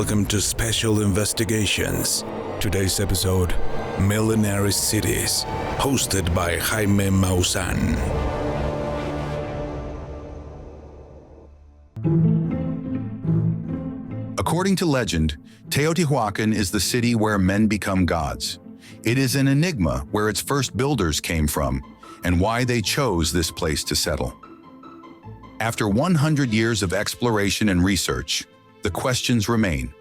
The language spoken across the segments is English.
Welcome to Special Investigations. Today's episode, Millionaire Cities, hosted by Jaime Mao San. According to legend, Teotihuacan is the city where men become gods. It is an enigma where its first builders came from and why they chose this place to settle. After 100 years of exploration and research, the questions remain.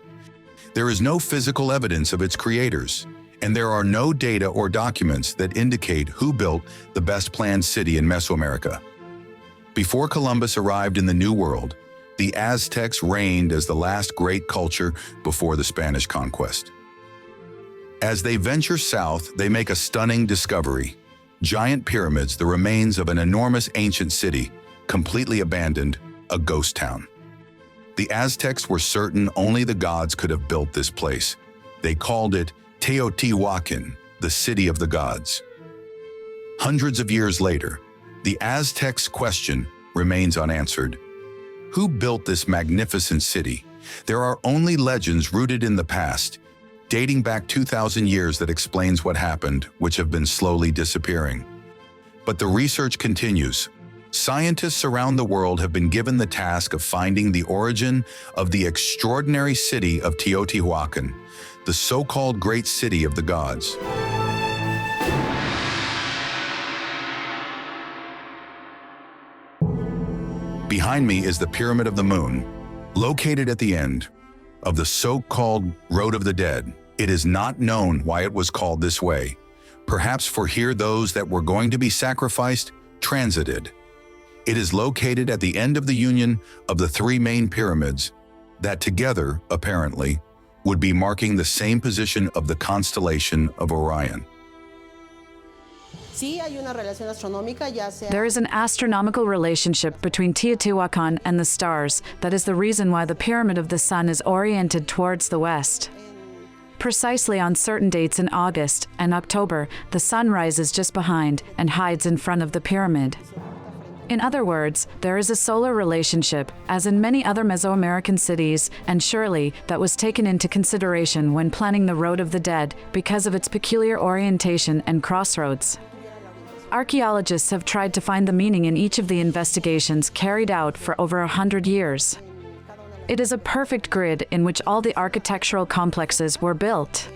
There is no physical evidence of its creators, and there are no data or documents that indicate who built the best-planned city in Mesoamerica. Before Columbus arrived in the New World, the Aztecs reigned as the last great culture before the Spanish conquest. As they venture south, they make a stunning discovery: giant pyramids, the remains of an enormous ancient city, completely abandoned, a ghost town. The Aztecs were certain only the gods could have built this place. They called it Teotihuacan, the city of the gods. Hundreds of years later, the Aztecs' question remains unanswered. Who built this magnificent city? There are only legends rooted in the past, dating back 2,000 years, that explains what happened, which have been slowly disappearing. But the research continues. Scientists around the world have been given the task of finding the origin of the extraordinary city of Teotihuacan, the so-called Great City of the Gods. Behind me is the Pyramid of the Moon, located at the end of the so-called Road of the Dead. It is not known why it was called this way. Perhaps for here those that were going to be sacrificed transited. It is located at the end of the union of the three main pyramids that together, apparently, would be marking the same position of the constellation of Orion. There is an astronomical relationship between Teotihuacan and the stars. That is the reason why the Pyramid of the Sun is oriented towards the west. Precisely on certain dates in August and October, the sun rises just behind and hides in front of the pyramid. In other words, there is a solar relationship, as in many other Mesoamerican cities, and surely that was taken into consideration when planning the Road of the Dead because of its peculiar orientation and crossroads. Archaeologists have tried to find the meaning in each of the investigations carried out for over 100 years. It is a perfect grid in which all the architectural complexes were built.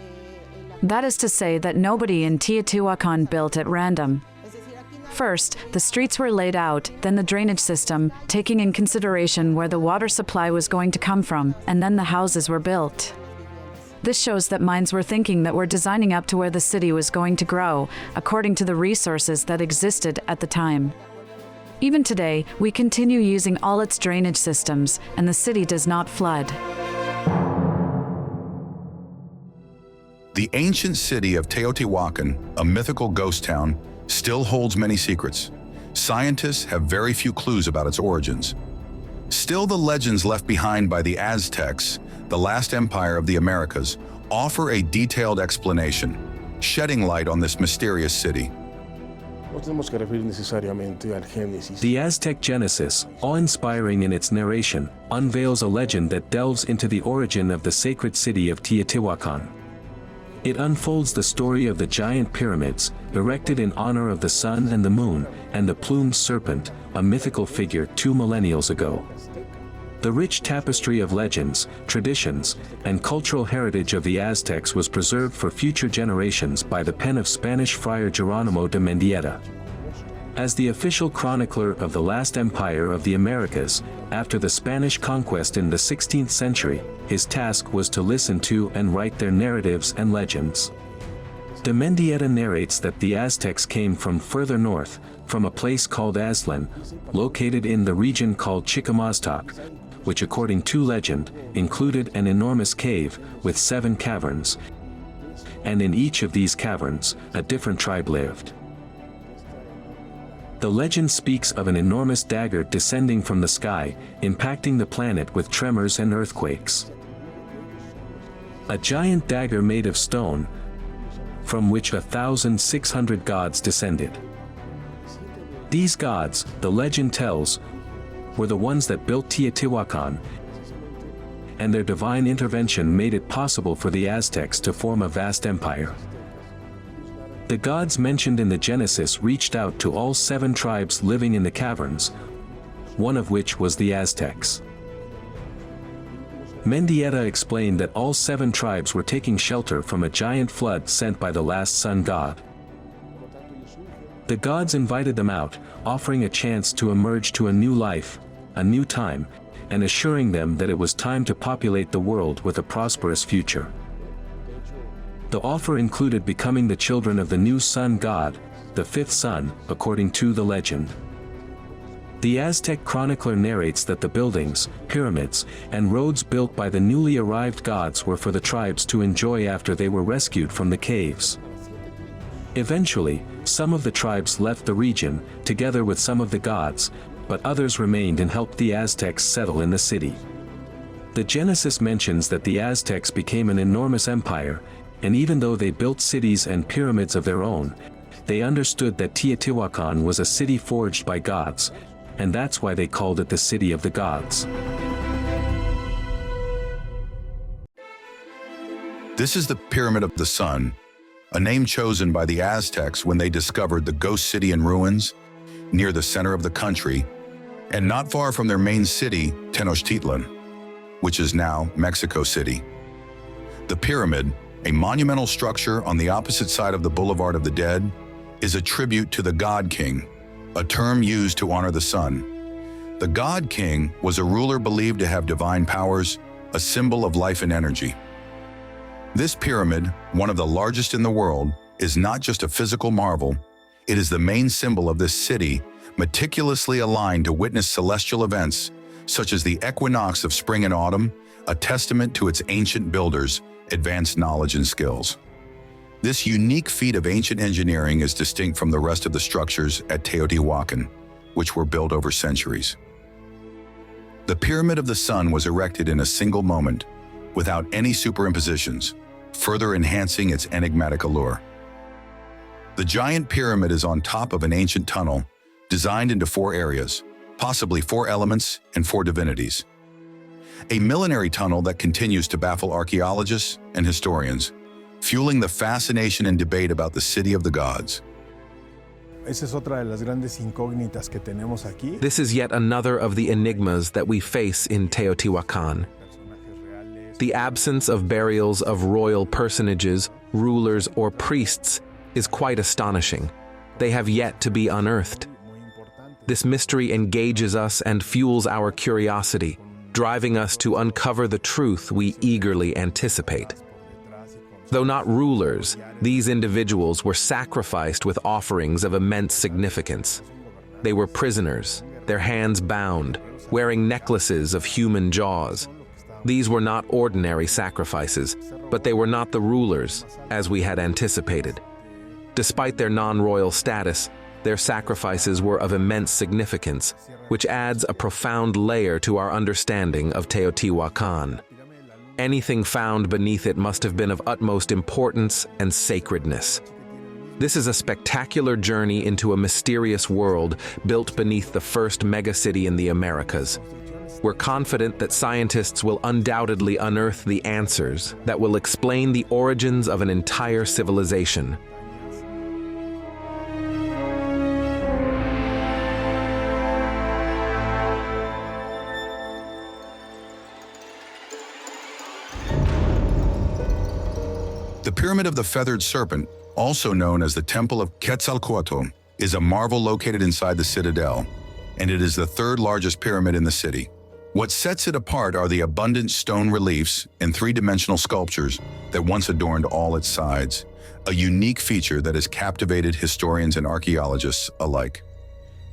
That is to say that nobody in Teotihuacan built at random. First, the streets were laid out, then the drainage system, taking in consideration where the water supply was going to come from, and then the houses were built. This shows that minds were thinking that we're designing up to where the city was going to grow, according to the resources that existed at the time. Even today, we continue using all its drainage systems, and the city does not flood. The ancient city of Teotihuacan, a mythical ghost town, still holds many secrets. Scientists have very few clues about its origins. Still, the legends left behind by the Aztecs, the last empire of the Americas, offer a detailed explanation, shedding light on this mysterious city. The Aztec Genesis, awe-inspiring in its narration, unveils a legend that delves into the origin of the sacred city of Teotihuacan. It unfolds the story of the giant pyramids, erected in honor of the sun and the moon, and the plumed serpent, a mythical figure 2 millennia ago. The rich tapestry of legends, traditions, and cultural heritage of the Aztecs was preserved for future generations by the pen of Spanish friar Geronimo de Mendieta. As the official chronicler of the last empire of the Americas, after the Spanish conquest in the 16th century, his task was to listen to and write their narratives and legends. De Mendieta narrates that the Aztecs came from further north, from a place called Aztlan, located in the region called Chicamaztoc, which according to legend, included an enormous cave with 7 caverns, and in each of these caverns, a different tribe lived. The legend speaks of an enormous dagger descending from the sky, impacting the planet with tremors and earthquakes. A giant dagger made of stone, from which 1,600 gods descended. These gods, the legend tells, were the ones that built Teotihuacan, and their divine intervention made it possible for the Aztecs to form a vast empire. The gods mentioned in the Genesis reached out to all 7 tribes living in the caverns, one of which was the Aztecs. Mendieta explained that all 7 tribes were taking shelter from a giant flood sent by the last sun god. The gods invited them out, offering a chance to emerge to a new life, a new time, and assuring them that it was time to populate the world with a prosperous future. The offer included becoming the children of the new sun god, the 5th sun, according to the legend. The Aztec chronicler narrates that the buildings, pyramids, and roads built by the newly arrived gods were for the tribes to enjoy after they were rescued from the caves. Eventually, some of the tribes left the region, together with some of the gods, but others remained and helped the Aztecs settle in the city. The Genesis mentions that the Aztecs became an enormous empire, and even though they built cities and pyramids of their own, they understood that Teotihuacan was a city forged by gods, and that's why they called it the City of the Gods. This is the Pyramid of the Sun, a name chosen by the Aztecs when they discovered the ghost city in ruins near the center of the country, and not far from their main city, Tenochtitlan, which is now Mexico City. The pyramid, a monumental structure on the opposite side of the Boulevard of the Dead, is a tribute to the God King, a term used to honor the sun. The God King was a ruler believed to have divine powers, a symbol of life and energy. This pyramid, one of the largest in the world, is not just a physical marvel, it is the main symbol of this city, meticulously aligned to witness celestial events, such as the equinox of spring and autumn, a testament to its ancient builders' advanced knowledge and skills. This unique feat of ancient engineering is distinct from the rest of the structures at Teotihuacan, which were built over centuries. The Pyramid of the Sun was erected in a single moment, without any superimpositions, further enhancing its enigmatic allure. The giant pyramid is on top of an ancient tunnel, designed into 4 areas, possibly 4 elements and 4 divinities. A millenary tunnel that continues to baffle archaeologists and historians, fueling the fascination and debate about the city of the gods. This is yet another of the enigmas that we face in Teotihuacan. The absence of burials of royal personages, rulers, or priests is quite astonishing. They have yet to be unearthed. This mystery engages us and fuels our curiosity, driving us to uncover the truth we eagerly anticipate. Though not rulers, these individuals were sacrificed with offerings of immense significance. They were prisoners, their hands bound, wearing necklaces of human jaws. These were not ordinary sacrifices, but they were not the rulers, as we had anticipated. Despite their non-royal status, their sacrifices were of immense significance, which adds a profound layer to our understanding of Teotihuacan. Anything found beneath it must have been of utmost importance and sacredness. This is a spectacular journey into a mysterious world built beneath the first megacity in the Americas. We're confident that scientists will undoubtedly unearth the answers that will explain the origins of an entire civilization. The Pyramid of the Feathered Serpent, also known as the Temple of Quetzalcoatl, is a marvel located inside the citadel, and it is the 3rd largest pyramid in the city. What sets it apart are the abundant stone reliefs and 3-dimensional sculptures that once adorned all its sides, a unique feature that has captivated historians and archaeologists alike.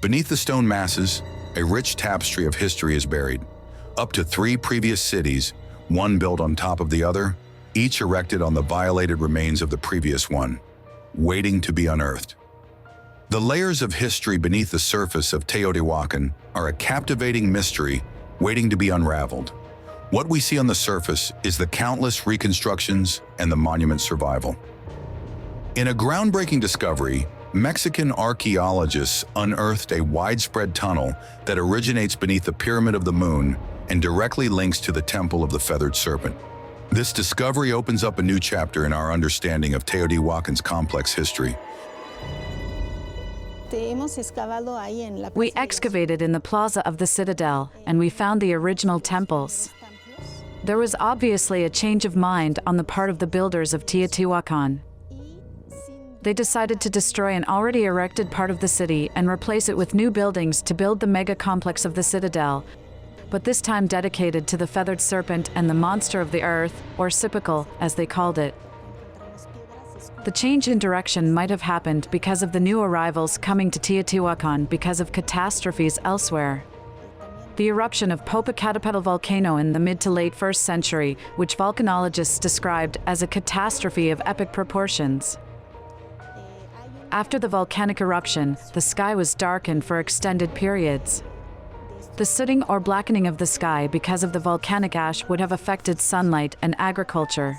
Beneath the stone masses, a rich tapestry of history is buried. Up to 3 previous cities, one built on top of the other, each erected on the violated remains of the previous one, waiting to be unearthed. The layers of history beneath the surface of Teotihuacan are a captivating mystery waiting to be unraveled. What we see on the surface is the countless reconstructions and the monument's survival. In a groundbreaking discovery, Mexican archaeologists unearthed a widespread tunnel that originates beneath the Pyramid of the Moon and directly links to the temple of the feathered serpent. This discovery opens up a new chapter in our understanding of Teotihuacan's complex history. We excavated in the plaza of the citadel, and we found the original temples. There was obviously a change of mind on the part of the builders of Teotihuacan. They decided to destroy an already erected part of the city and replace it with new buildings to build the mega complex of the citadel, but this time dedicated to the feathered serpent and the monster of the earth, or Sipical, as they called it. The change in direction might have happened because of the new arrivals coming to Teotihuacan because of catastrophes elsewhere. The eruption of Popocatépetl volcano in the mid to late 1st century, which volcanologists described as a catastrophe of epic proportions. After the volcanic eruption, the sky was darkened for extended periods. The sooting or blackening of the sky because of the volcanic ash would have affected sunlight and agriculture.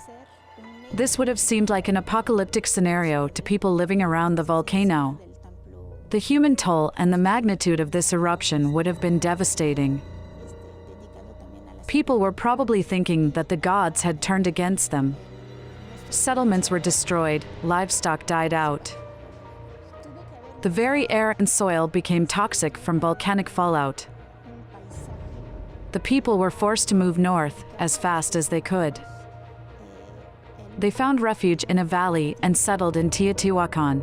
This would have seemed like an apocalyptic scenario to people living around the volcano. The human toll and the magnitude of this eruption would have been devastating. People were probably thinking that the gods had turned against them. Settlements were destroyed, livestock died out. The very air and soil became toxic from volcanic fallout. The people were forced to move north as fast as they could. They found refuge in a valley and settled in Teotihuacan.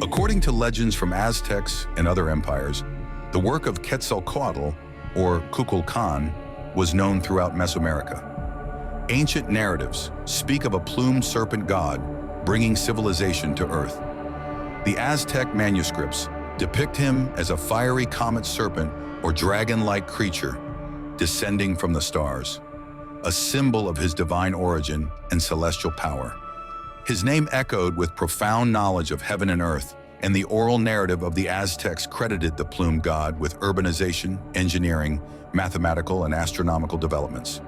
According to legends from Aztecs and other empires, the work of Quetzalcoatl, or Kukulkan, was known throughout Mesoamerica. Ancient narratives speak of a plumed serpent god bringing civilization to Earth. The Aztec manuscripts depict him as a fiery comet serpent or dragon-like creature descending from the stars, a symbol of his divine origin and celestial power. His name echoed with profound knowledge of heaven and earth, and the oral narrative of the Aztecs credited the plumed god with urbanization, engineering, mathematical, and astronomical developments.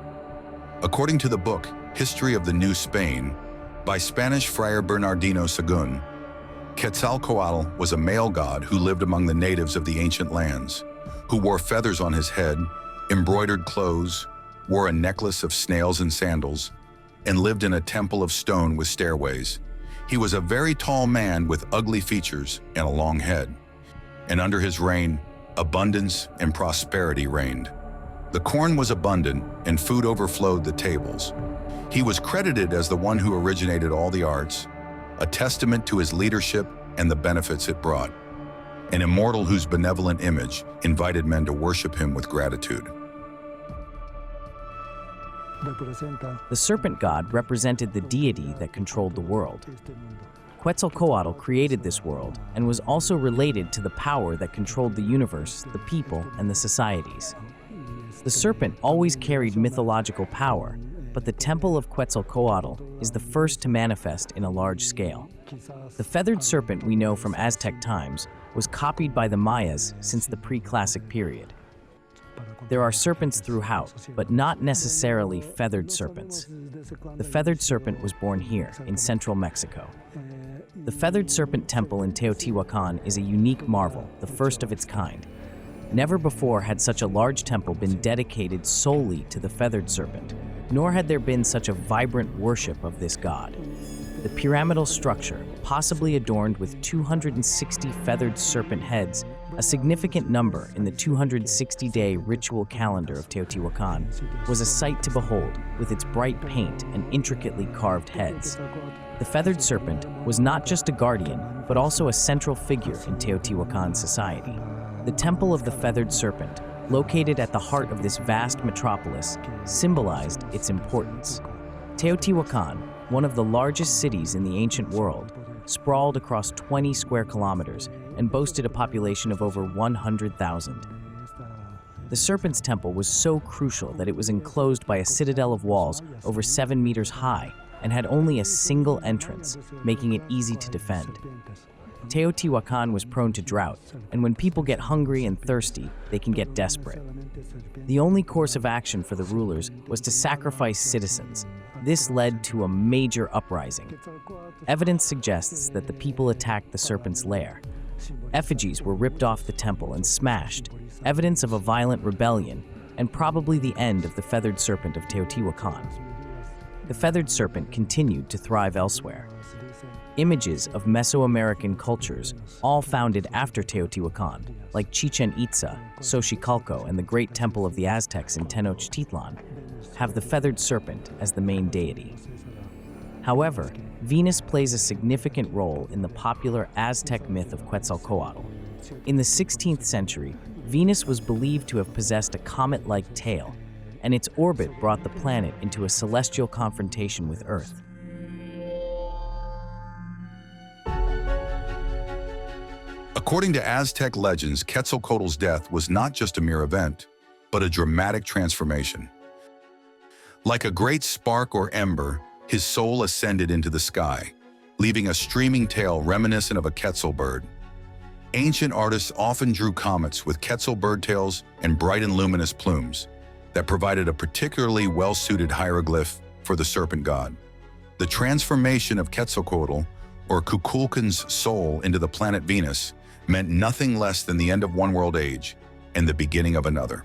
According to the book History of the New Spain by Spanish friar Bernardino Sahagún, Quetzalcoatl was a male god who lived among the natives of the ancient lands, who wore feathers on his head, embroidered clothes, wore a necklace of snails and sandals, and lived in a temple of stone with stairways. He was a very tall man with ugly features and a long head, and under his reign, abundance and prosperity reigned. The corn was abundant and food overflowed the tables. He was credited as the one who originated all the arts, a testament to his leadership and the benefits it brought, an immortal whose benevolent image invited men to worship him with gratitude. The serpent god represented the deity that controlled the world. Quetzalcoatl created this world and was also related to the power that controlled the universe, the people, and the societies. The serpent always carried mythological power, but the temple of Quetzalcoatl is the first to manifest in a large scale. The feathered serpent we know from Aztec times was copied by the Mayas since the pre-classic period. There are serpents throughout, but not necessarily feathered serpents. The feathered serpent was born here, in central Mexico. The feathered serpent temple in Teotihuacan is a unique marvel, the first of its kind. Never before had such a large temple been dedicated solely to the feathered serpent, nor had there been such a vibrant worship of this god. The pyramidal structure, possibly adorned with 260 feathered serpent heads, a significant number in the 260-day ritual calendar of Teotihuacan, was a sight to behold with its bright paint and intricately carved heads. The feathered serpent was not just a guardian, but also a central figure in Teotihuacan society. The Temple of the Feathered Serpent, located at the heart of this vast metropolis, symbolized its importance. Teotihuacan, one of the largest cities in the ancient world, sprawled across 20 square kilometers and boasted a population of over 100,000. The Serpent's Temple was so crucial that it was enclosed by a citadel of walls over 7 meters high and had only a single entrance, making it easy to defend. Teotihuacan was prone to drought, and when people get hungry and thirsty, they can get desperate. The only course of action for the rulers was to sacrifice citizens, This led to a major uprising. Evidence suggests that the people attacked the serpent's lair. Effigies were ripped off the temple and smashed, evidence of a violent rebellion, and probably the end of the feathered serpent of Teotihuacan. The feathered serpent continued to thrive elsewhere. Images of Mesoamerican cultures, all founded after Teotihuacan, like Chichen Itza, Xochicalco, and the great temple of the Aztecs in Tenochtitlan, have the feathered serpent as the main deity. However, Venus plays a significant role in the popular Aztec myth of Quetzalcoatl. In the 16th century, Venus was believed to have possessed a comet-like tail, and its orbit brought the planet into a celestial confrontation with Earth. According to Aztec legends, Quetzalcoatl's death was not just a mere event, but a dramatic transformation. Like a great spark or ember, his soul ascended into the sky, leaving a streaming tail reminiscent of a quetzal bird. Ancient artists often drew comets with quetzal bird tails and bright and luminous plumes that provided a particularly well-suited hieroglyph for the serpent god. The transformation of Quetzalcoatl, or Kukulkan's soul, into the planet Venus meant nothing less than the end of one world age and the beginning of another.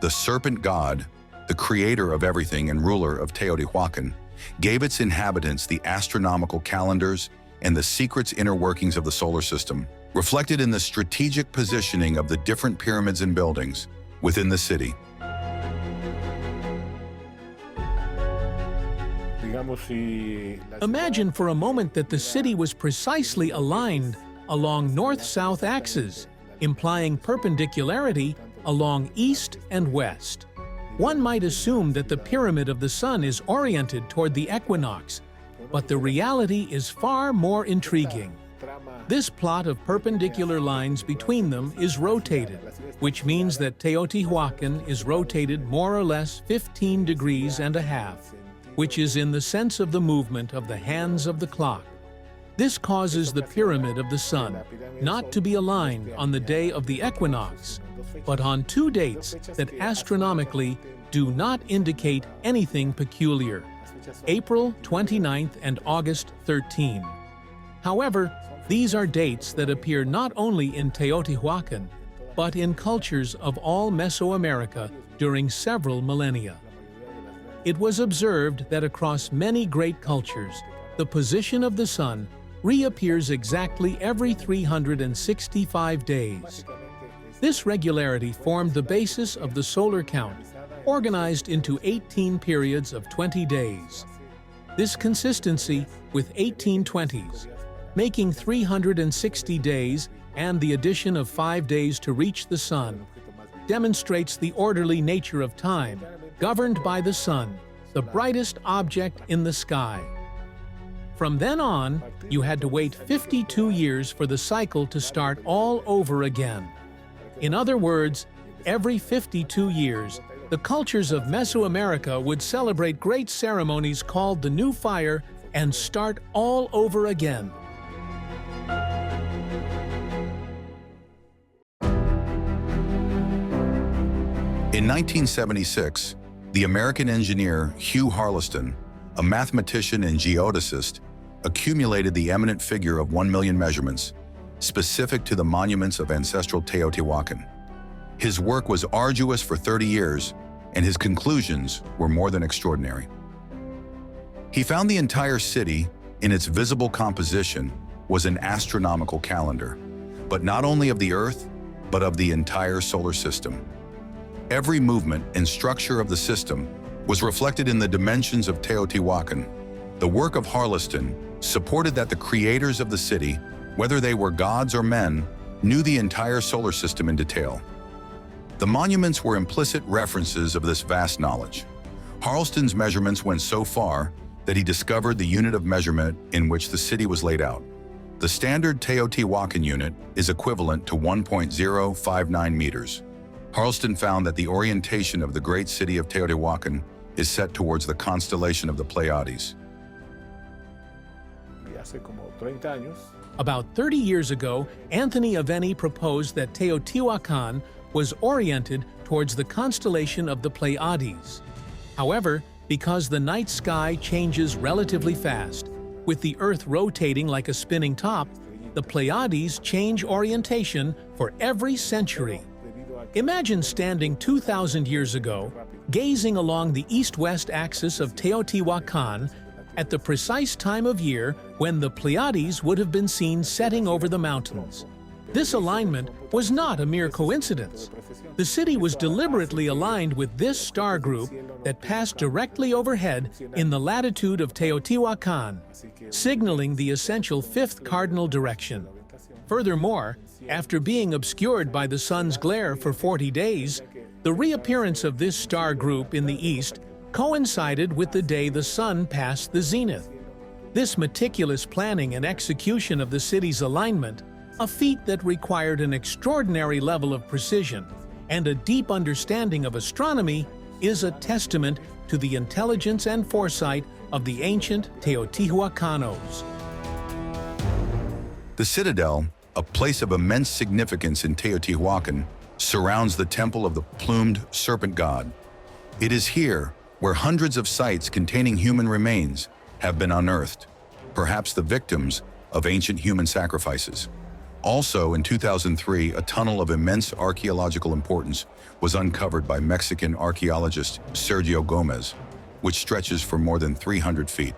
The serpent god, the creator of everything and ruler of Teotihuacan, gave its inhabitants the astronomical calendars and the secrets inner workings of the solar system, reflected in the strategic positioning of the different pyramids and buildings within the city. Imagine for a moment that the city was precisely aligned along north-south axes, implying perpendicularity along east and west. One might assume that the Pyramid of the Sun is oriented toward the equinox, but the reality is far more intriguing. This plot of perpendicular lines between them is rotated, which means that Teotihuacan is rotated more or less 15 degrees and a half, which is in the sense of the movement of the hands of the clock. This causes the Pyramid of the Sun not to be aligned on the day of the equinox, but on two dates that astronomically do not indicate anything peculiar: April 29th and August 13. However, these are dates that appear not only in Teotihuacan, but in cultures of all Mesoamerica during several millennia. It was observed that across many great cultures, the position of the sun reappears exactly every 365 days. This regularity formed the basis of the solar count, organized into 18 periods of 20 days. This consistency with 1820s, making 360 days and the addition of 5 days to reach the sun, demonstrates the orderly nature of time, governed by the sun, the brightest object in the sky. From then on, you had to wait 52 years for the cycle to start all over again. In other words, every 52 years, the cultures of Mesoamerica would celebrate great ceremonies called the New Fire and start all over again. In 1976, the American engineer Hugh Harleston, a mathematician and geodesist, accumulated the eminent figure of 1 million measurements, specific to the monuments of ancestral Teotihuacan. His work was arduous for 30 years, and his conclusions were more than extraordinary. He found the entire city, in its visible composition, was an astronomical calendar, but not only of the Earth, but of the entire solar system. Every movement and structure of the system was reflected in the dimensions of Teotihuacan. The work of Harleston supported that the creators of the city, whether they were gods or men, knew the entire solar system in detail. The monuments were implicit references of this vast knowledge. Harleston's measurements went so far that he discovered the unit of measurement in which the city was laid out. The standard Teotihuacan unit is equivalent to 1.059 meters. Harleston found that the orientation of the great city of Teotihuacan is set towards the constellation of the Pleiades. About 30 years ago, Anthony Aveni proposed that Teotihuacan was oriented towards the constellation of the Pleiades. However, because the night sky changes relatively fast. With the Earth rotating like a spinning top, the Pleiades change orientation for every century. Imagine standing 2,000 years ago, gazing along the east-west axis of Teotihuacan at the precise time of year when the Pleiades would have been seen setting over the mountains. This alignment was not a mere coincidence. The city was deliberately aligned with this star group that passed directly overhead in the latitude of Teotihuacan, signaling the essential fifth cardinal direction. Furthermore, after being obscured by the sun's glare for 40 days, the reappearance of this star group in the east coincided with the day the sun passed the zenith. This meticulous planning and execution of the city's alignment, a feat that required an extraordinary level of precision and a deep understanding of astronomy, is a testament to the intelligence and foresight of the ancient Teotihuacanos. The citadel, a place of immense significance in Teotihuacan, surrounds the temple of the plumed serpent god. It is here where hundreds of sites containing human remains have been unearthed, perhaps the victims of ancient human sacrifices. Also, in 2003, a tunnel of immense archaeological importance was uncovered by Mexican archaeologist Sergio Gomez, which stretches for more than 300 feet.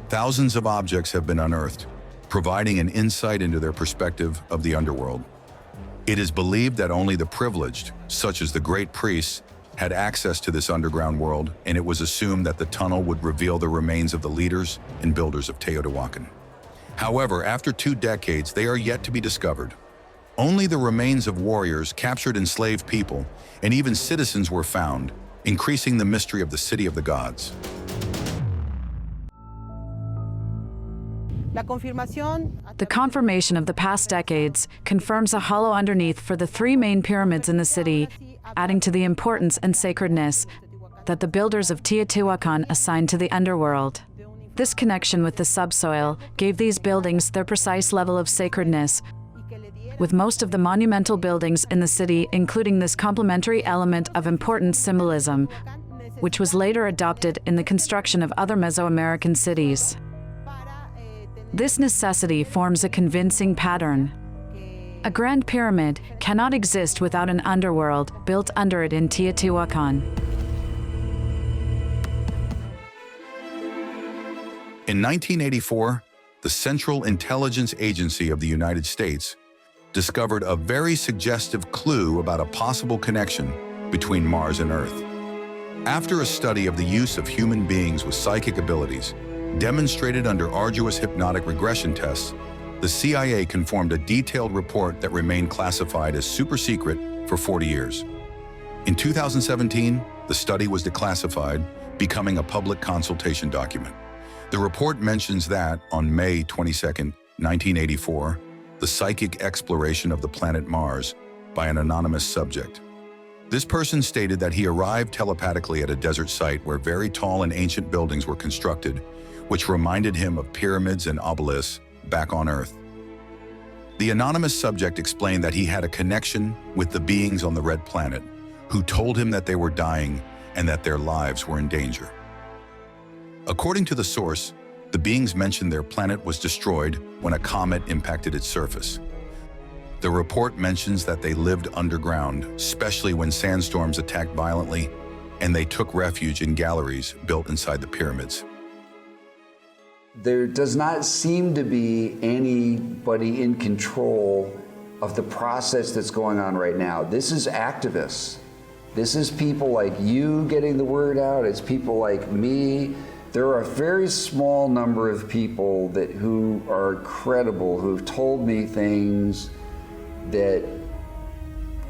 Thousands of objects have been unearthed, providing an insight into their perspective of the underworld. It is believed that only the privileged, such as the great priests, had access to this underground world, and it was assumed that the tunnel would reveal the remains of the leaders and builders of Teotihuacan. However, after 2 decades, they are yet to be discovered. Only the remains of warriors, captured enslaved people, and even citizens were found, increasing the mystery of the city of the gods. The confirmation of the past decades confirms a hollow underneath for the 3 main pyramids in the city, adding to the importance and sacredness that the builders of Teotihuacan assigned to the underworld. This connection with the subsoil gave these buildings their precise level of sacredness, with most of the monumental buildings in the city including this complementary element of important symbolism, which was later adopted in the construction of other Mesoamerican cities. This necessity forms a convincing pattern. A grand pyramid cannot exist without an underworld built under it in Teotihuacan. In 1984, the Central Intelligence Agency of the United States discovered a very suggestive clue about a possible connection between Mars and Earth. After a study of the use of human beings with psychic abilities, demonstrated under arduous hypnotic regression tests, the CIA conformed a detailed report that remained classified as super secret for 40 years. In 2017, the study was declassified, becoming a public consultation document. The report mentions that, on May 22, 1984, the psychic exploration of the planet Mars by an anonymous subject. This person stated that he arrived telepathically at a desert site where very tall and ancient buildings were constructed, which reminded him of pyramids and obelisks back on Earth. The anonymous subject explained that he had a connection with the beings on the Red Planet, who told him that they were dying and that their lives were in danger. According to the source, the beings mentioned their planet was destroyed when a comet impacted its surface. The report mentions that they lived underground, especially when sandstorms attacked violently, and they took refuge in galleries built inside the pyramids. There does not seem to be anybody in control of the process that's going on right now. This is activists. This is people like you getting the word out. It's people like me. There are a very small number of people who are credible, who've told me things that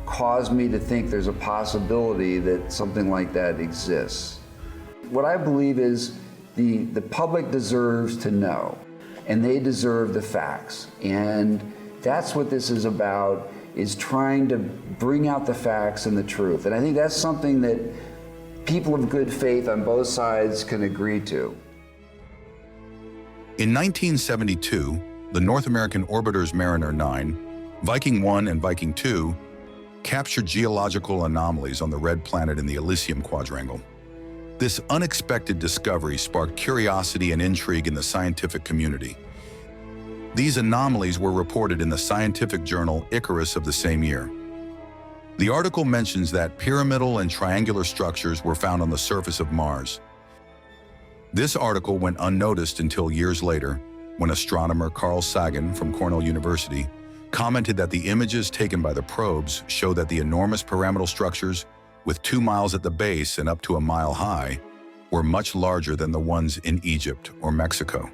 cause me to think there's a possibility that something like that exists. What I believe is the public deserves to know, and they deserve the facts. And that's what this is about, is trying to bring out the facts and the truth. And I think that's something that people of good faith on both sides can agree to. In 1972, the North American orbiters Mariner 9, Viking 1 and Viking 2 captured geological anomalies on the Red Planet in the Elysium Quadrangle. This unexpected discovery sparked curiosity and intrigue in the scientific community. These anomalies were reported in the scientific journal Icarus of the same year. The article mentions that pyramidal and triangular structures were found on the surface of Mars. This article went unnoticed until years later, when astronomer Carl Sagan from Cornell University commented that the images taken by the probes show that the enormous pyramidal structures, with 2 miles at the base and up to a mile high, were much larger than the ones in Egypt or Mexico.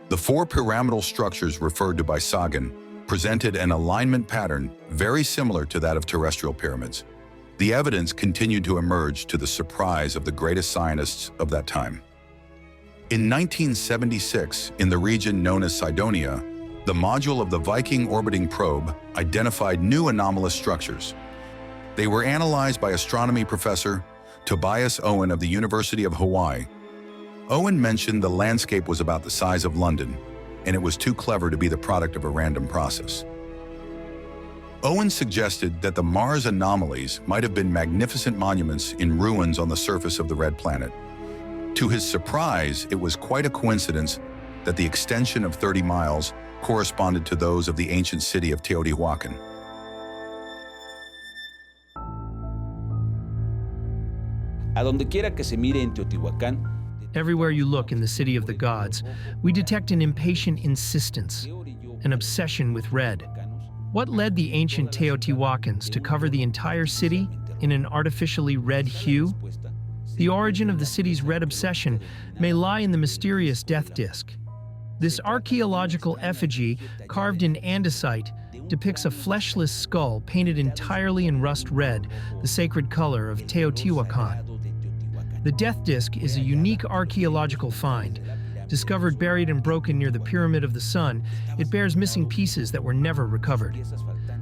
The 4 pyramidal structures referred to by Sagan presented an alignment pattern very similar to that of terrestrial pyramids. The evidence continued to emerge to the surprise of the greatest scientists of that time. In 1976, in the region known as Cydonia, the module of the Viking orbiting probe identified new anomalous structures. They were analyzed by astronomy professor Tobias Owen of the University of Hawaii. Owen mentioned the landscape was about the size of London, and it was too clever to be the product of a random process. Owen suggested that the Mars anomalies might have been magnificent monuments in ruins on the surface of the red planet. To his surprise, it was quite a coincidence that the extension of 30 miles corresponded to those of the ancient city of Teotihuacan. Everywhere you look in the city of the gods, we detect an impatient insistence, an obsession with red. What led the ancient Teotihuacans to cover the entire city in an artificially red hue? The origin of the city's red obsession may lie in the mysterious death disk. This archaeological effigy, carved in andesite, depicts a fleshless skull painted entirely in rust red, the sacred color of Teotihuacan. The death disk is a unique archaeological find. Discovered buried and broken near the Pyramid of the Sun, it bears missing pieces that were never recovered.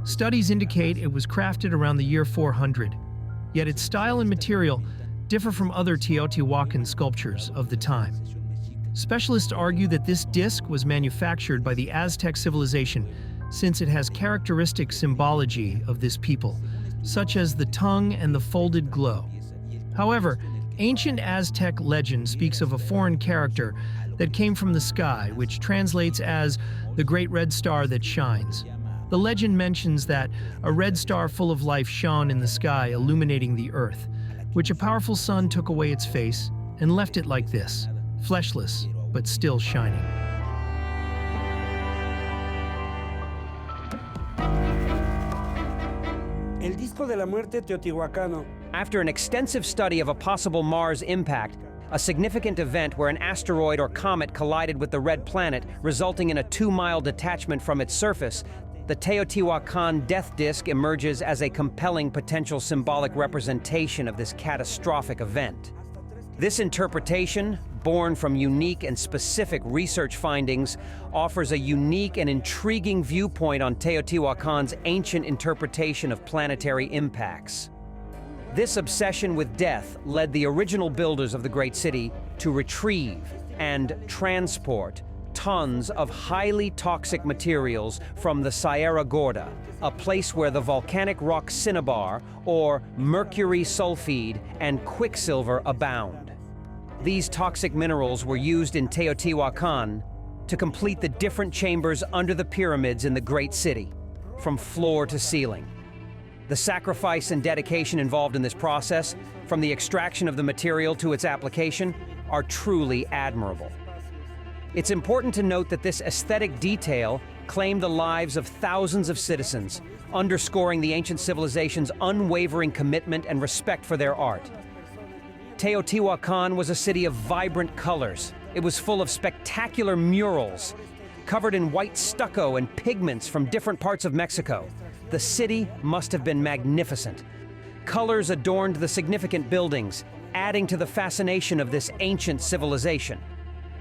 Studies indicate it was crafted around the year 400, yet its style and material differ from other Teotihuacan sculptures of the time. Specialists argue that this disc was manufactured by the Aztec civilization since it has characteristic symbology of this people, such as the tongue and the folded glow. However, ancient Aztec legend speaks of a foreign character that came from the sky, which translates as the great red star that shines. The legend mentions that a red star full of life shone in the sky, illuminating the earth, which a powerful sun took away its face and left it like this, fleshless but still shining. El disco de la muerte teotihuacano. After an extensive study of a possible Mars impact, a significant event where an asteroid or comet collided with the red planet, resulting in a 2-mile detachment from its surface, the Teotihuacan death disk emerges as a compelling potential symbolic representation of this catastrophic event. This interpretation, born from unique and specific research findings, offers a unique and intriguing viewpoint on Teotihuacan's ancient interpretation of planetary impacts. This obsession with death led the original builders of the great city to retrieve and transport tons of highly toxic materials from the Sierra Gorda, a place where the volcanic rock cinnabar, or mercury sulfide, and quicksilver abound. These toxic minerals were used in Teotihuacan to complete the different chambers under the pyramids in the great city, from floor to ceiling. The sacrifice and dedication involved in this process, from the extraction of the material to its application, are truly admirable. It's important to note that this aesthetic detail claimed the lives of thousands of citizens, underscoring the ancient civilization's unwavering commitment and respect for their art. Teotihuacan was a city of vibrant colors. It was full of spectacular murals, covered in white stucco and pigments from different parts of Mexico. The city must have been magnificent. Colors adorned the significant buildings, adding to the fascination of this ancient civilization.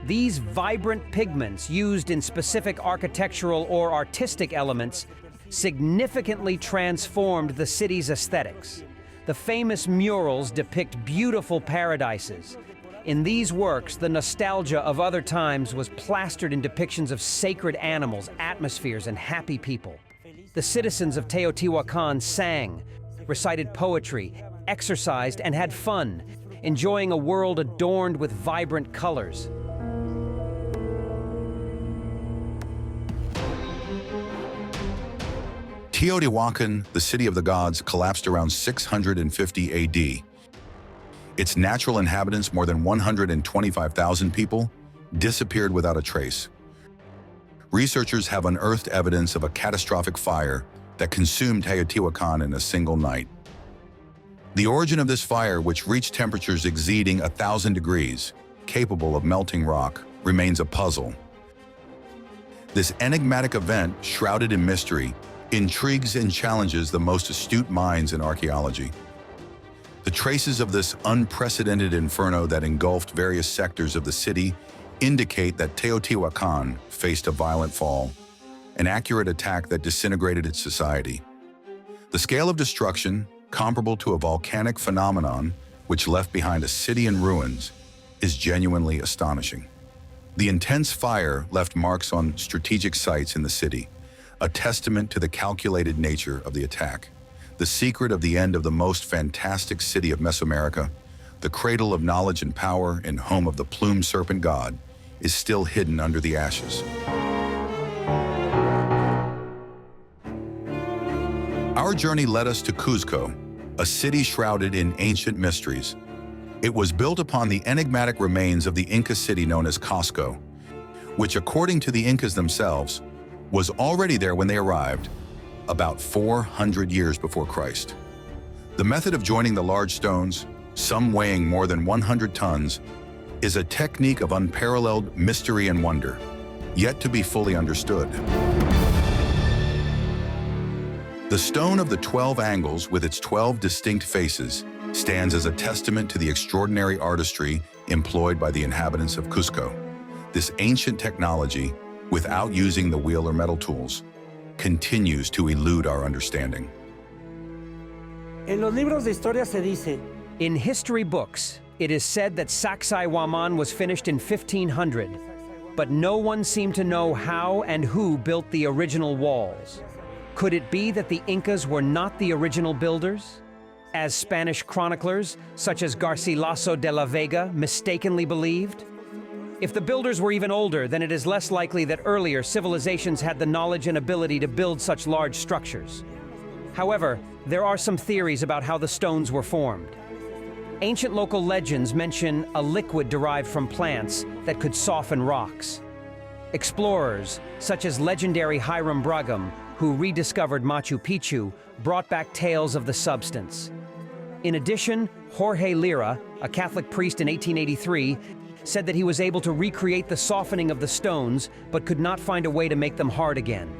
These vibrant pigments used in specific architectural or artistic elements significantly transformed the city's aesthetics. The famous murals depict beautiful paradises. In these works, the nostalgia of other times was plastered in depictions of sacred animals, atmospheres, and happy people. The citizens of Teotihuacan sang, recited poetry, exercised, and had fun, enjoying a world adorned with vibrant colors. Teotihuacan, the city of the gods, collapsed around 650 AD. Its natural inhabitants, more than 125,000 people, disappeared without a trace. Researchers have unearthed evidence of a catastrophic fire that consumed Teotihuacan in a single night. The origin of this fire, which reached temperatures exceeding 1,000 degrees, capable of melting rock, remains a puzzle. This enigmatic event, shrouded in mystery, intrigues and challenges the most astute minds in archaeology. The traces of this unprecedented inferno that engulfed various sectors of the city indicate that Teotihuacan faced a violent fall, an accurate attack that disintegrated its society. The scale of destruction, comparable to a volcanic phenomenon which left behind a city in ruins, is genuinely astonishing. The intense fire left marks on strategic sites in the city, a testament to the calculated nature of the attack. The secret of the end of the most fantastic city of Mesoamerica, the cradle of knowledge and power and home of the plumed serpent god, is still hidden under the ashes. Our journey led us to Cuzco, a city shrouded in ancient mysteries. It was built upon the enigmatic remains of the Inca city known as Cusco, which, according to the Incas themselves, was already there when they arrived, about 400 years before Christ. The method of joining the large stones, some weighing more than 100 tons, is a technique of unparalleled mystery and wonder, yet to be fully understood. The stone of the 12 angles, with its 12 distinct faces, stands as a testament to the extraordinary artistry employed by the inhabitants of Cusco. This ancient technology, without using the wheel or metal tools, continues to elude our understanding. En los libros de historia se dice, in history books, it is said that Sacsayhuaman was finished in 1500, but no one seemed to know how and who built the original walls. Could it be that the Incas were not the original builders, as Spanish chroniclers, such as Garcilaso de la Vega, mistakenly believed? If the builders were even older, then it is less likely that earlier civilizations had the knowledge and ability to build such large structures. However, there are some theories about how the stones were formed. Ancient local legends mention a liquid derived from plants that could soften rocks. Explorers, such as legendary Hiram Bragum, who rediscovered Machu Picchu, brought back tales of the substance. In addition, Jorge Lira, a Catholic priest in 1883, said that he was able to recreate the softening of the stones, but could not find a way to make them hard again.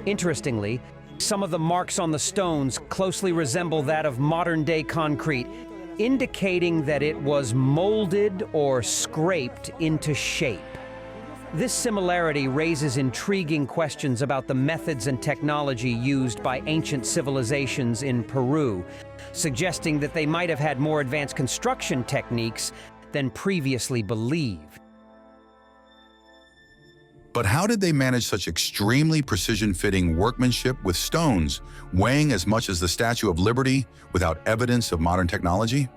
Interestingly, some of the marks on the stones closely resemble that of modern-day concrete, indicating that it was molded or scraped into shape. This similarity raises intriguing questions about the methods and technology used by ancient civilizations in Peru, suggesting that they might have had more advanced construction techniques than previously believed. But how did they manage such extremely precision-fitting workmanship with stones weighing as much as the Statue of Liberty without evidence of modern technology?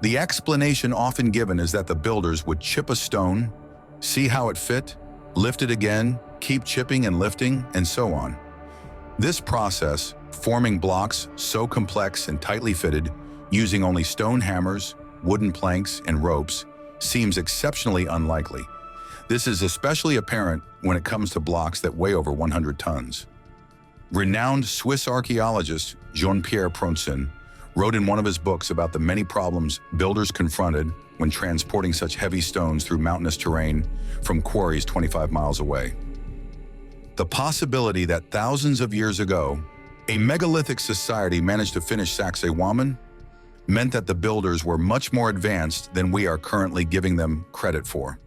The explanation often given is that the builders would chip a stone, see how it fit, lift it again, keep chipping and lifting, and so on. This process, forming blocks so complex and tightly fitted, using only stone hammers, wooden planks, and ropes, seems exceptionally unlikely. This is especially apparent when it comes to blocks that weigh over 100 tons. Renowned Swiss archaeologist Jean-Pierre Pronsin wrote in one of his books about the many problems builders confronted when transporting such heavy stones through mountainous terrain from quarries 25 miles away. The possibility that thousands of years ago, a megalithic society managed to finish Sacsayhuaman meant that the builders were much more advanced than we are currently giving them credit for.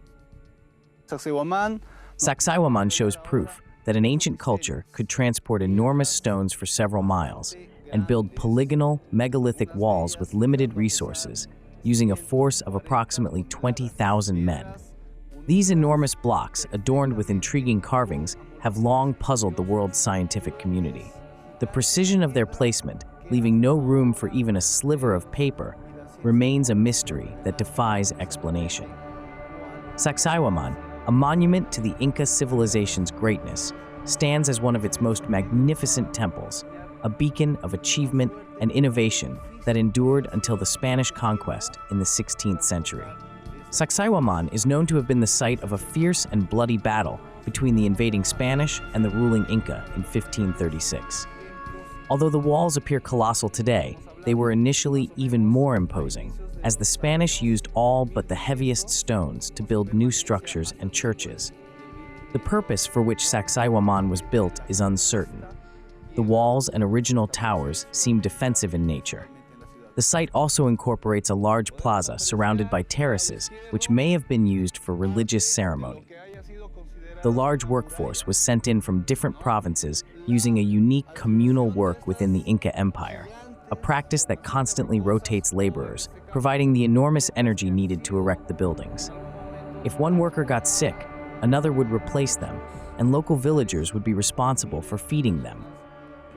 Sacsayhuaman shows proof that an ancient culture could transport enormous stones for several miles and build polygonal, megalithic walls with limited resources, using a force of approximately 20,000 men. These enormous blocks, adorned with intriguing carvings, have long puzzled the world's scientific community. The precision of their placement, leaving no room for even a sliver of paper, remains a mystery that defies explanation. Sacsayhuaman, a monument to the Inca civilization's greatness, stands as one of its most magnificent temples, a beacon of achievement and innovation that endured until the Spanish conquest in the 16th century. Sacsayhuaman is known to have been the site of a fierce and bloody battle between the invading Spanish and the ruling Inca in 1536. Although the walls appear colossal today, they were initially even more imposing, as the Spanish used all but the heaviest stones to build new structures and churches. The purpose for which Sacsayhuaman was built is uncertain. The walls and original towers seem defensive in nature. The site also incorporates a large plaza surrounded by terraces, which may have been used for religious ceremony. The large workforce was sent in from different provinces using a unique communal work within the Inca Empire, a practice that constantly rotates laborers, providing the enormous energy needed to erect the buildings. If one worker got sick, another would replace them, and local villagers would be responsible for feeding them.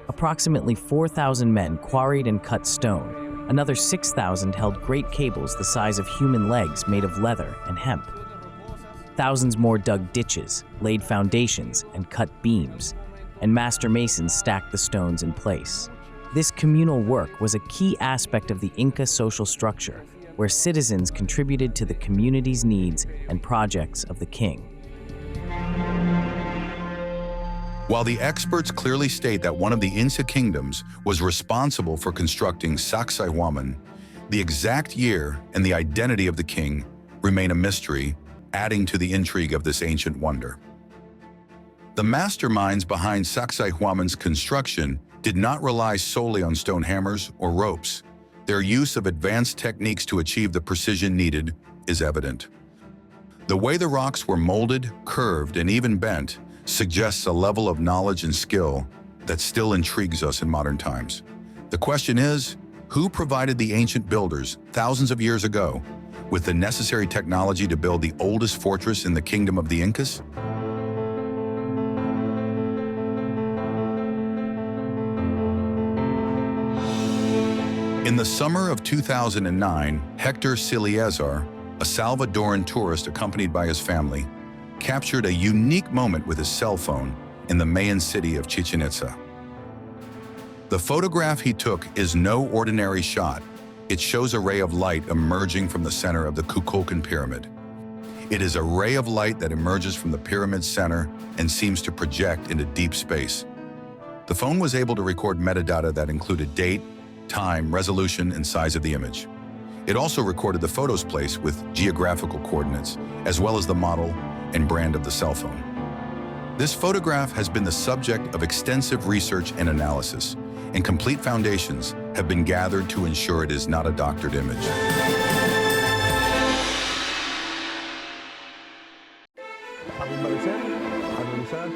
Approximately 4,000 men quarried and cut stone. Another 6,000 held great cables the size of human legs made of leather and hemp. Thousands more dug ditches, laid foundations, and cut beams, and master masons stacked the stones in place. This communal work was a key aspect of the Inca social structure, where citizens contributed to the community's needs and projects of the king. While the experts clearly state that one of the Inca kingdoms was responsible for constructing Sacsayhuaman, the exact year and the identity of the king remain a mystery, adding to the intrigue of this ancient wonder. The masterminds behind Sacsayhuaman's construction did not rely solely on stone hammers or ropes. Their use of advanced techniques to achieve the precision needed is evident. The way the rocks were molded, curved, and even bent suggests a level of knowledge and skill that still intrigues us in modern times. The question is, who provided the ancient builders thousands of years ago with the necessary technology to build the oldest fortress in the kingdom of the Incas? In the summer of 2009, Hector Ciliezar, a Salvadoran tourist accompanied by his family, captured a unique moment with his cell phone in the Mayan city of Chichen Itza. The photograph he took is no ordinary shot. It shows a ray of light emerging from the center of the Kukulkan pyramid. It is a ray of light that emerges from the pyramid's center and seems to project into deep space. The phone was able to record metadata that included date, time, resolution, and size of the image. It also recorded the photo's place with geographical coordinates, as well as the model and brand of the cell phone. This photograph has been the subject of extensive research and analysis, and complete foundations have been gathered to ensure it is not a doctored image.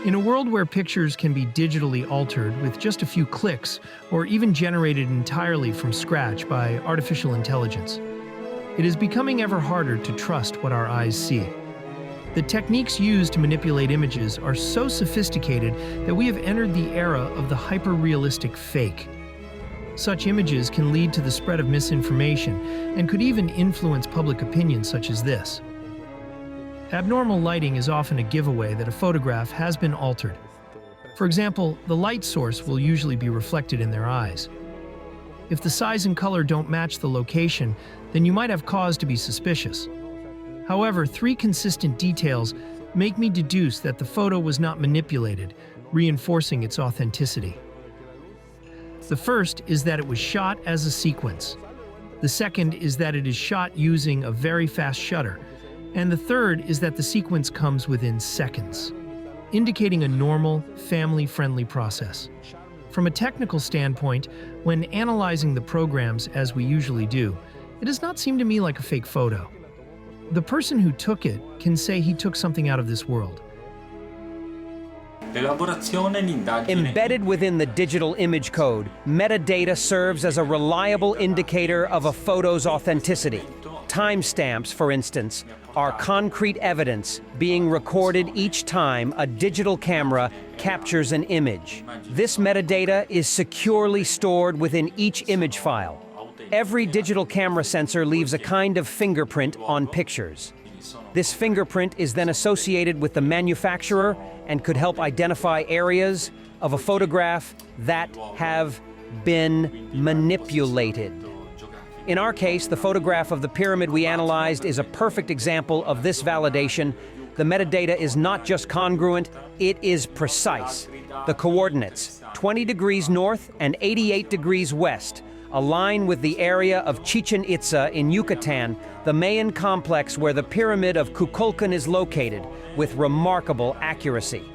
In a world where pictures can be digitally altered with just a few clicks, or even generated entirely from scratch by artificial intelligence, it is becoming ever harder to trust what our eyes see. The techniques used to manipulate images are so sophisticated that we have entered the era of the hyper-realistic fake. Such images can lead to the spread of misinformation and could even influence public opinion such as this. Abnormal lighting is often a giveaway that a photograph has been altered. For example, the light source will usually be reflected in their eyes. If the size and color don't match the location, then you might have cause to be suspicious. However, 3 consistent details make me deduce that the photo was not manipulated, reinforcing its authenticity. The first is that it was shot as a sequence. The second is that it is shot using a very fast shutter. And the third is that the sequence comes within seconds, indicating a normal, family-friendly process. From a technical standpoint, when analyzing the programs as we usually do, it does not seem to me like a fake photo. The person who took it can say he took something out of this world. Embedded within the digital image code, metadata serves as a reliable indicator of a photo's authenticity. Timestamps, for instance, are concrete evidence being recorded each time a digital camera captures an image. This metadata is securely stored within each image file. Every digital camera sensor leaves a kind of fingerprint on pictures. This fingerprint is then associated with the manufacturer and could help identify areas of a photograph that have been manipulated. In our case, the photograph of the pyramid we analyzed is a perfect example of this validation. The metadata is not just congruent, it is precise. The coordinates, 20 degrees north and 88 degrees west, align with the area of Chichen Itza in Yucatan, the Mayan complex where the pyramid of Kukulkan is located, with remarkable accuracy.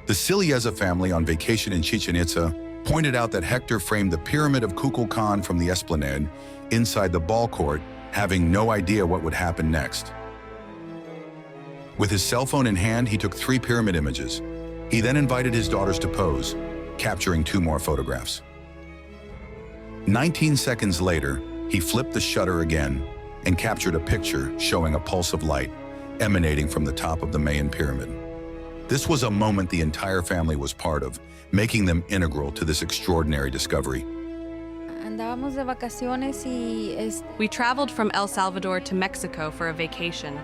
The Silieza family on vacation in Chichen Itza pointed out that Hector framed the pyramid of Kukulkan from the esplanade inside the ball court, having no idea what would happen next. With his cell phone in hand, he took 3 pyramid images. He then invited his daughters to pose, capturing 2 more photographs. 19 seconds later, he flipped the shutter again and captured a picture showing a pulse of light emanating from the top of the Mayan pyramid. This was a moment the entire family was part of, making them integral to this extraordinary discovery. We traveled from El Salvador to Mexico for a vacation.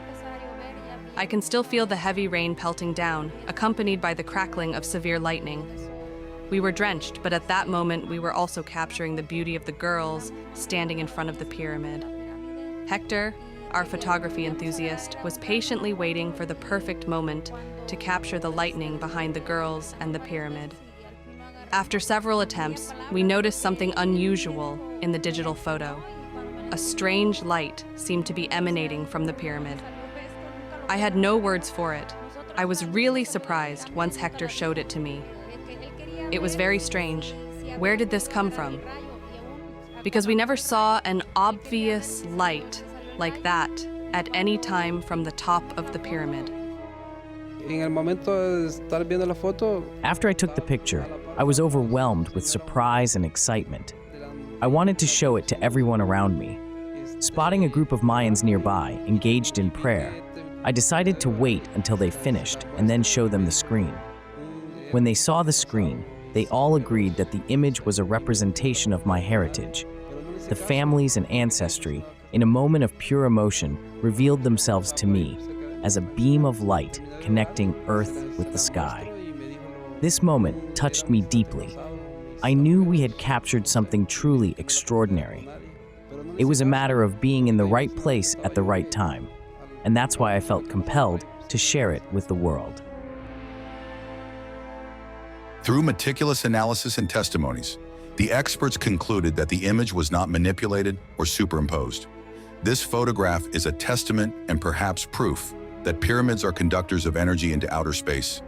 I can still feel the heavy rain pelting down, accompanied by the crackling of severe lightning. We were drenched, but at that moment we were also capturing the beauty of the girls standing in front of the pyramid. Hector, our photography enthusiast, was patiently waiting for the perfect moment to capture the lightning behind the girls and the pyramid. After several attempts, we noticed something unusual in the digital photo. A strange light seemed to be emanating from the pyramid. I had no words for it. I was really surprised once Hector showed it to me. It was very strange. Where did this come from? Because we never saw an obvious light like that at any time from the top of the pyramid. After I took the picture, I was overwhelmed with surprise and excitement. I wanted to show it to everyone around me. Spotting a group of Mayans nearby, engaged in prayer, I decided to wait until they finished and then show them the screen. When they saw the screen, they all agreed that the image was a representation of my heritage. The families and ancestry, in a moment of pure emotion, revealed themselves to me as a beam of light connecting earth with the sky. This moment touched me deeply. I knew we had captured something truly extraordinary. It was a matter of being in the right place at the right time, and that's why I felt compelled to share it with the world. Through meticulous analysis and testimonies, the experts concluded that the image was not manipulated or superimposed. This photograph is a testament and perhaps proof that pyramids are conductors of energy into outer space,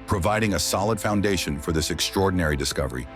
providing a solid foundation for this extraordinary discovery.